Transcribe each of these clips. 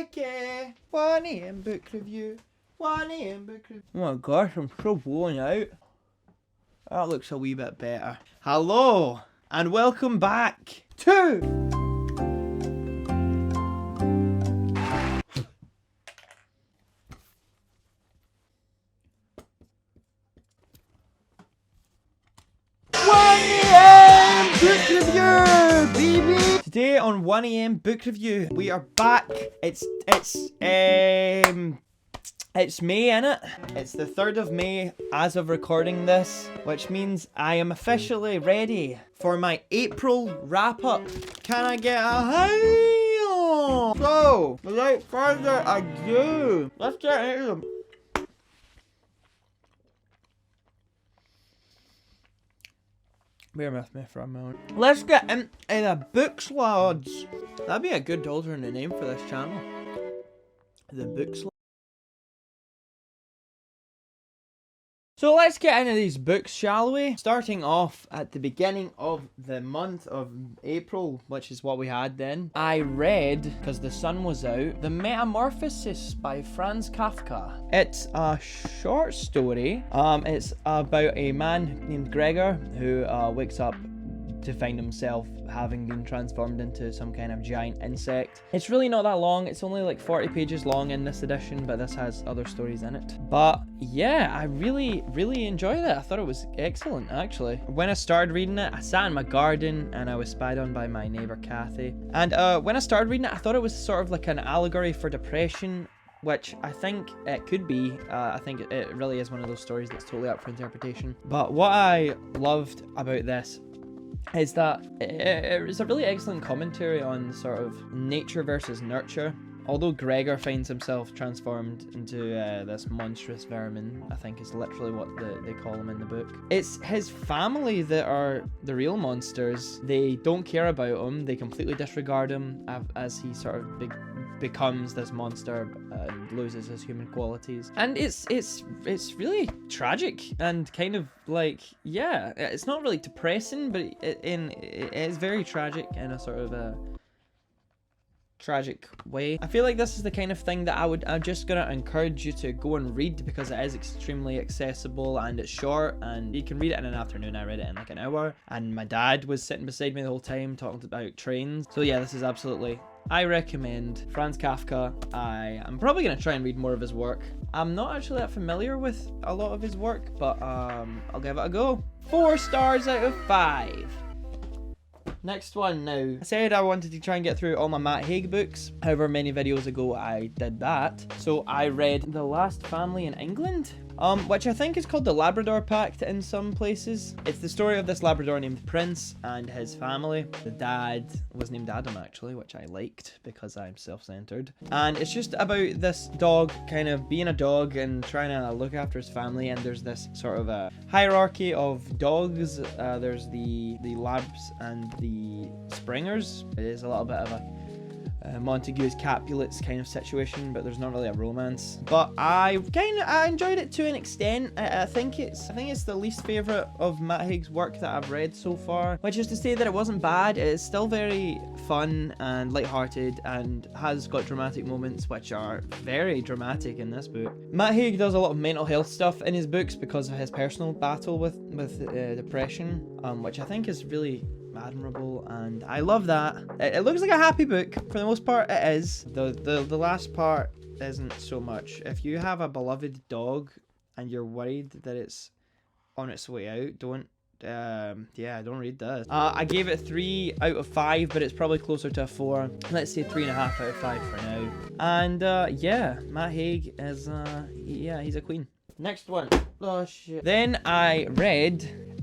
Mickey. 1 AM book review. 1 AM book review. Oh my gosh, I'm so blown out. That looks a wee bit better. Hello, and welcome back to... book review, baby. Today on 1 AM book review, we are back. It's May, innit? It's the 3rd of May as of recording this, which means I am officially ready for my April wrap up. Can I get a hail? So, without further ado, let's get into them. Bear with me for a moment. Let's get into the books, lads. That'd be a good alternate name for this channel. The books. So let's get into these books, shall we? Starting off at the beginning of the month of April, which is what we had then. I read, because the sun was out, The Metamorphosis by Franz Kafka. It's a short story. It's about a man named Gregor who wakes up to find himself having been transformed into some kind of giant insect. It's really not that long. It's only like 40 pages long in this edition, but this has other stories in it. But yeah, I really enjoyed it. I thought it was excellent, actually. When I started reading it, I sat in my garden and I was spied on by my neighbor Kathy. And when I started reading it, I thought it was sort of like an allegory for depression, which I think it could be. I think it really is one of those stories that's totally up for interpretation. But what I loved about this is that it's a really excellent commentary on sort of nature versus nurture. Although Gregor finds himself transformed into this monstrous vermin, I think is literally what they call him in the book. It's his family that are the real monsters. They don't care about him. They completely disregard him as he sort of becomes this monster and loses his human qualities. And it's really tragic and kind of like, yeah, it's not really depressing, but it is very tragic in a sort of a tragic way. I feel like this is the kind of thing that I'm just gonna encourage you to go and read, because it is extremely accessible and it's short and you can read it in an afternoon. I read it in like an hour and my dad was sitting beside me the whole time talking about trains. So yeah, this is absolutely, I recommend Franz Kafka. I am probably gonna try and read more of his work. I'm not actually that familiar with a lot of his work, but I'll give it a go. 4 stars out of 5. Next one now. I said I wanted to try and get through all my Matt Haig books. However many videos ago I did that. So I read The Last Family in England, which I think is called the Labrador Pact in some places. It's the story of this Labrador named Prince and his family. The dad was named Adam, actually, which I liked because I'm self-centered. And it's just about this dog kind of being a dog and trying to look after his family. And there's this sort of a hierarchy of dogs. There's the Labs and the Springers. It is a little bit of a Montague's Capulets kind of situation, but there's not really a romance. But I enjoyed it to an extent. I think it's the least favorite of Matt Haig's work that I've read so far, which is to say that it wasn't bad. It is still very fun and lighthearted and has got dramatic moments, which are very dramatic in this book. Matt Haig does a lot of mental health stuff in his books because of his personal battle with depression, which I think is really admirable, and I love that. It looks like a happy book for the most part. It is. The last part isn't so much. If you have a beloved dog and you're worried that it's on its way out, don't read this. I gave it 3 out of 5, but it's probably closer to a 4. Let's say 3.5 out of 5 for now. And yeah, Matt Haig is he's a queen. Next one. Oh shit. Then I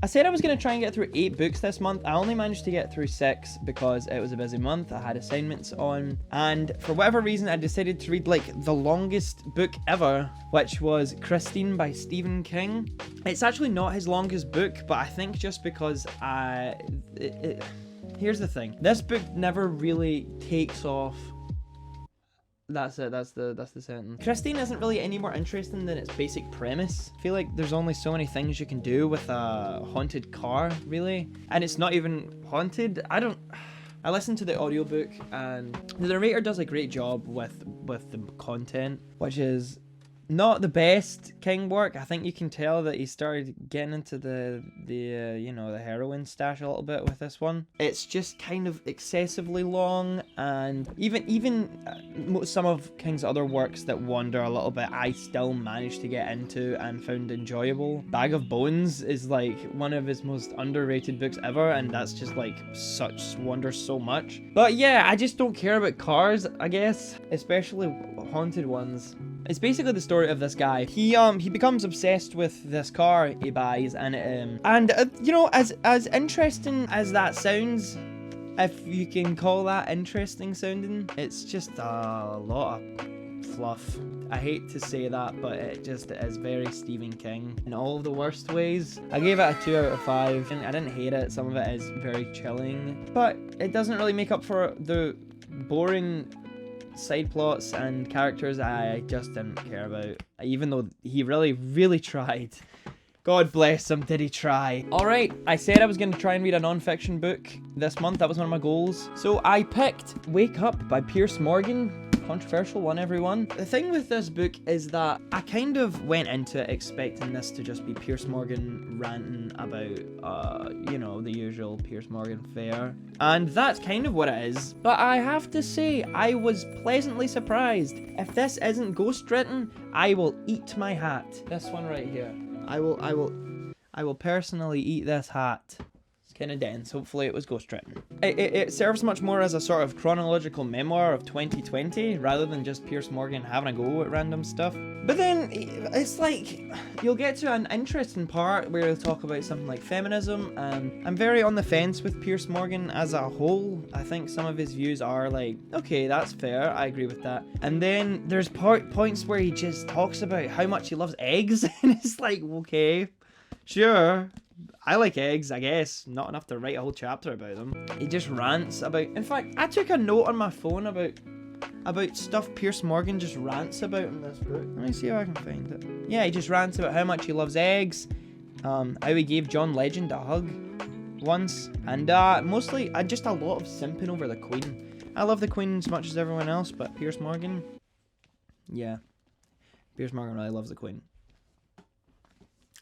said I was going to try and get through 8 books this month. I only managed to get through 6 because it was a busy month. I had assignments on. And for whatever reason, I decided to read like the longest book ever, which was Christine by Stephen King. It's actually not his longest book, but I think just because here's the thing. This book never really takes off. That's it, that's the sentence. Christine isn't really any more interesting than its basic premise. I feel like there's only so many things you can do with a haunted car, really. And it's not even haunted. I listened to the audiobook, and the narrator does a great job with the content, which is not the best King work. I think you can tell that he started getting into the you know, the heroin stash a little bit with this one. It's just kind of excessively long, and even some of King's other works that wander a little bit, I still managed to get into and found enjoyable. Bag of Bones is like one of his most underrated books ever, and that's just like wonders so much. But yeah, I just don't care about cars, I guess, especially haunted ones. It's basically the story of this guy. He becomes obsessed with this car he buys, and you know, as interesting as that sounds, if you can call that interesting sounding, it's just a lot of fluff. I hate to say that, but it just is very Stephen King in all of the worst ways. I gave it a 2 out of 5, and I didn't hate it. Some of it is very chilling, but it doesn't really make up for the boring side plots and characters I just didn't care about, even though he really tried. God bless him, did he try. Alright, I said I was going to try and read a non-fiction book this month. That was one of my goals. So I picked Wake Up by Piers Morgan. Controversial one, everyone. The thing with this book is that I kind of went into it expecting this to just be Piers Morgan ranting about, you know, the usual Piers Morgan fare. And that's kind of what it is. But I have to say, I was pleasantly surprised. If this isn't ghostwritten, I will eat my hat. This one right here. I will personally eat this hat. Kind of dense. Hopefully it was ghostwritten. It serves much more as a sort of chronological memoir of 2020 rather than just Piers Morgan having a go at random stuff. But then it's like you'll get to an interesting part where he'll talk about something like feminism. I'm very on the fence with Piers Morgan as a whole. I think some of his views are like, okay, that's fair, I agree with that. And then there's points where he just talks about how much he loves eggs, and it's like, okay, sure, I like eggs, I guess. Not enough to write a whole chapter about them. He just rants about... In fact, I took a note on my phone about stuff Piers Morgan just rants about in this book. Let me see if I can find it. Yeah, he just rants about how much he loves eggs, how he gave John Legend a hug once, and mostly just a lot of simping over the Queen. I love the Queen as much as everyone else, but Piers Morgan... Yeah. Piers Morgan really loves the Queen.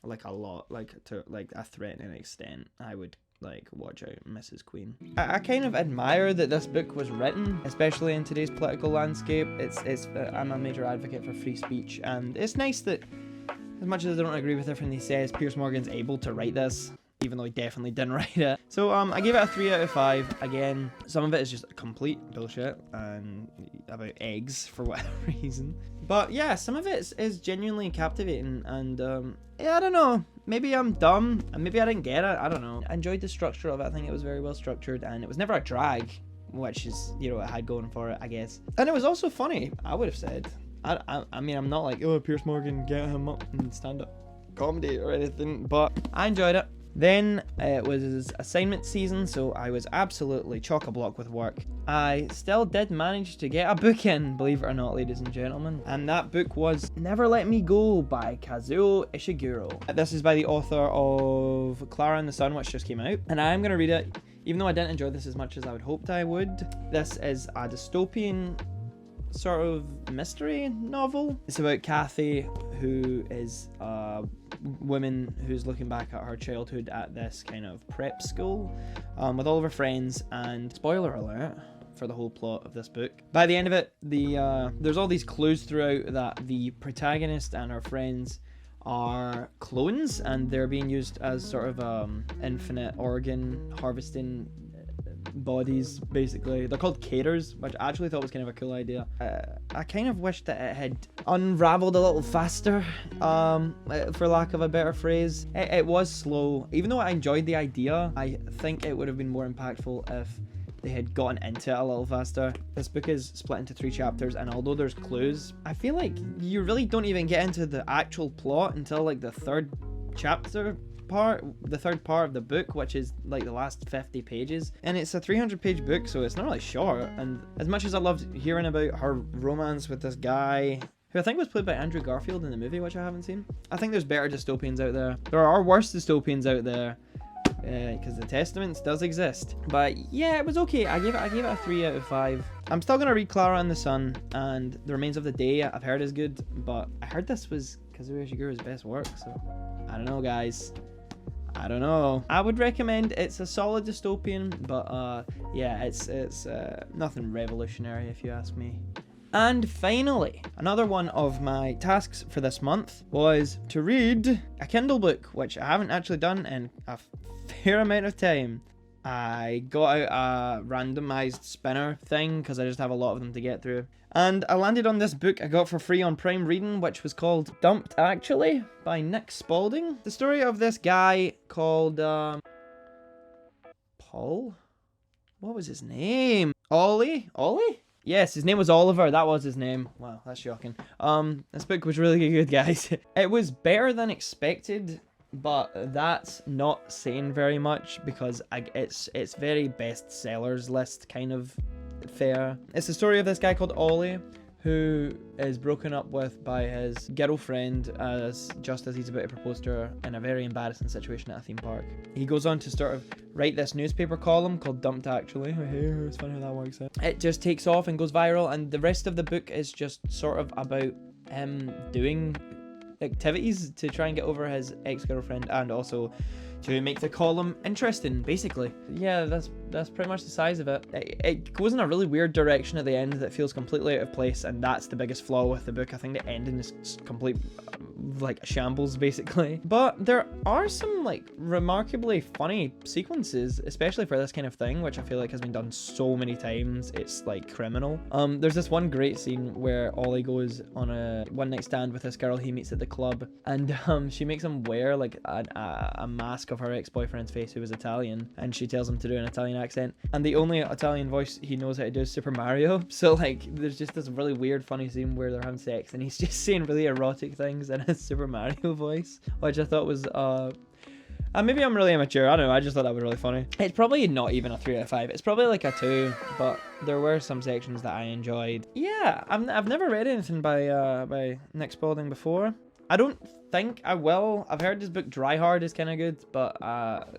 Like a lot, like to like a threatening extent. I would like watch out Mrs. Queen. I kind of admire that this book was written, especially in today's political landscape. I'm a major advocate for free speech, and it's nice that, as much as I don't agree with everything he says, Piers Morgan's able to write this, even though he definitely didn't write it. So I gave it a 3 out of 5. Again, some of it is just complete bullshit and about eggs for whatever reason. But yeah, some of it is genuinely captivating, and yeah, I don't know. Maybe I'm dumb, and maybe I didn't get it. I don't know. I enjoyed the structure of it. I think it was very well structured, and it was never a drag, which is, you know, it had going for it, I guess. And it was also funny, I would have said. I mean, I'm not like, oh, Piers Morgan, get him up and stand-up comedy or anything, but I enjoyed it. Then it was assignment season, so I was absolutely chock-a-block with work. I still did manage to get a book in, believe it or not, ladies and gentlemen. And that book was Never Let Me Go by Kazuo Ishiguro. This is by the author of Clara and the Sun, which just came out. And I am going to read it, even though I didn't enjoy this as much as I would hoped I would. This is a dystopian sort of mystery novel. It's about Kathy, who is a woman who's looking back at her childhood at this kind of prep school with all of her friends, and spoiler alert for the whole plot of this book. By the end of it, there's all these clues throughout that the protagonist and her friends are clones, and they're being used as sort of infinite organ harvesting bodies, basically. They're called caters, which I actually thought was kind of a cool idea. I kind of wish that it had unraveled a little faster, for lack of a better phrase. It was slow. Even though I enjoyed the idea, I think it would have been more impactful if they had gotten into it a little faster. This book is split into 3 chapters, and although there's clues, I feel like you really don't even get into the actual plot until like the third part of the book, which is like the last 50 pages, and it's a 300-page book, so it's not really short. And as much as I loved hearing about her romance with this guy, who I think was played by Andrew Garfield in the movie, which I haven't seen, I think there's better dystopians out there. There are worse dystopians out there, because the Testaments does exist. But yeah, it was okay. I gave it a 3 out of 5. I'm still gonna read Clara and the Sun, and The Remains of the Day I've heard is good, but I heard this was Kazuo Ishiguro's best work, so I don't know, guys. I don't know. I would recommend. It's a solid dystopian, but yeah, it's nothing revolutionary if you ask me. And finally, another one of my tasks for this month was to read a Kindle book, which I haven't actually done in a fair amount of time. I got out a randomized spinner thing because I just have a lot of them to get through. And I landed on this book I got for free on Prime Reading, which was called Dumped Actually by Nick Spalding. The story of this guy called Paul? What was his name? Ollie? Ollie? Yes, his name was Oliver. That was his name. Wow, that's shocking. This book was really good, guys. It was better than expected, but that's not saying very much because it's very bestsellers list kind of fare. It's the story of this guy called Ollie, who is broken up with by his girlfriend just as he's about to propose to her in a very embarrassing situation at a theme park. He goes on to sort of write this newspaper column called Dumped Actually. It's funny how that works out. It just takes off and goes viral, and the rest of the book is just sort of about him doing activities to try and get over his ex-girlfriend and also to make the column interesting, basically. Yeah, that's pretty much the size of it. It goes in a really weird direction at the end that feels completely out of place, and that's the biggest flaw with the book. I think the ending is complete, like, shambles, basically. But there are some, like, remarkably funny sequences, especially for this kind of thing, which I feel like has been done so many times, it's, like, criminal. There's this one great scene where Ollie goes on a one-night stand with this girl he meets at the club, and she makes him wear, like, a mask of her ex-boyfriend's face who was Italian, and she tells him to do an Italian accent, and the only Italian voice he knows how to do is Super Mario. So, like, there's just this really weird funny scene where they're having sex and he's just saying really erotic things in his Super Mario voice, which I thought was maybe I'm really immature, I don't know, I just thought that was really funny. It's probably not even a 3 out of 5, it's probably like a 2, but there were some sections that I enjoyed. Yeah, I've never read anything by Nick Spalding before. I don't think I will. I've heard this book Dry Hard is kind of good, but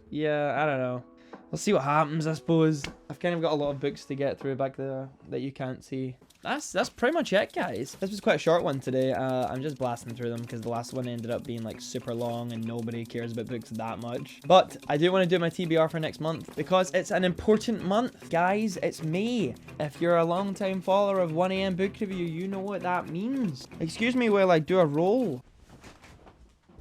yeah, I don't know. We'll see what happens, I suppose. I've kind of got a lot of books to get through back there that you can't see. That's pretty much it, guys. This was quite a short one today. I'm just blasting through them because the last one ended up being like super long and nobody cares about books that much. But I do want to do my TBR for next month because it's an important month. Guys, it's May. If you're a long time follower of 1am Book Review, you know what that means. Excuse me while I do a roll.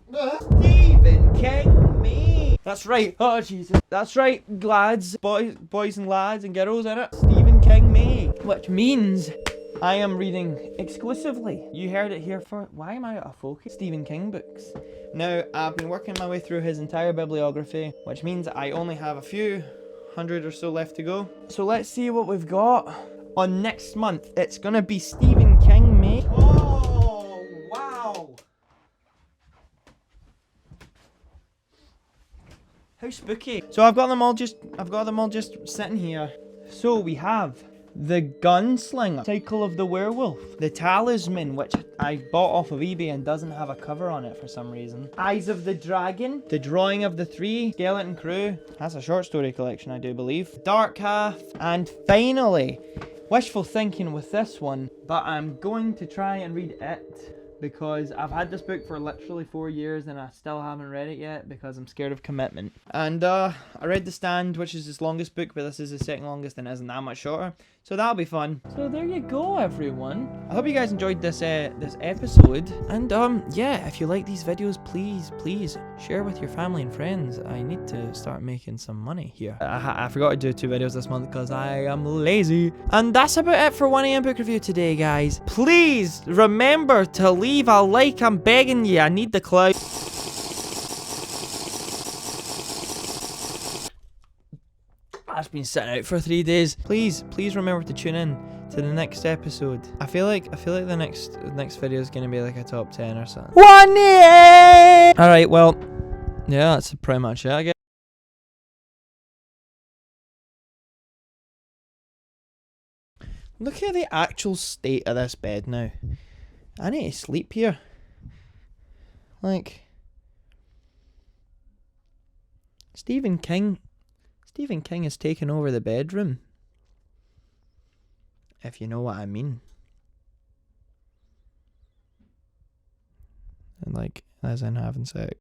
Stephen King, me. That's right. Oh Jesus. That's right, lads, boys and lads and girls in it. Stephen King, me. Which means I am reading exclusively. You heard it here first. Why am I out of focus? Stephen King books. Now I've been working my way through his entire bibliography, which means I only have a few hundred or so left to go. So let's see what we've got on next month. It's gonna be Stephen King, me. Oh wow. How spooky. So I've got them all just sitting here. So we have The Gunslinger, Cycle of the Werewolf, The Talisman, which I bought off of eBay and doesn't have a cover on it for some reason, Eyes of the Dragon, The Drawing of the Three, Skeleton Crew, that's a short story collection I do believe, Dark Half, and finally, wishful thinking with this one, but I'm going to try and read it because I've had this book for literally 4 years and I still haven't read it yet because I'm scared of commitment. And I read The Stand, which is his longest book, but this is his second longest and isn't that much shorter, so that'll be fun. So there you go, everyone. I hope you guys enjoyed this episode, and yeah, if you like these videos, please share with your family and friends. I need to start making some money here. I forgot to do 2 videos this month because I am lazy. And that's about it for 1am Book Review today, guys. Please remember to leave a like, I'm begging you, I need the clout. That's been sitting out for 3 days. Please remember to tune in to the next episode. I feel like the next video is gonna be like a top 10 or something. 1am! Alright, well, yeah, that's pretty much it, I guess. Look at the actual state of this bed now. I need to sleep here. Like, Stephen King has taken over the bedroom. If you know what I mean. And like, as in having sex.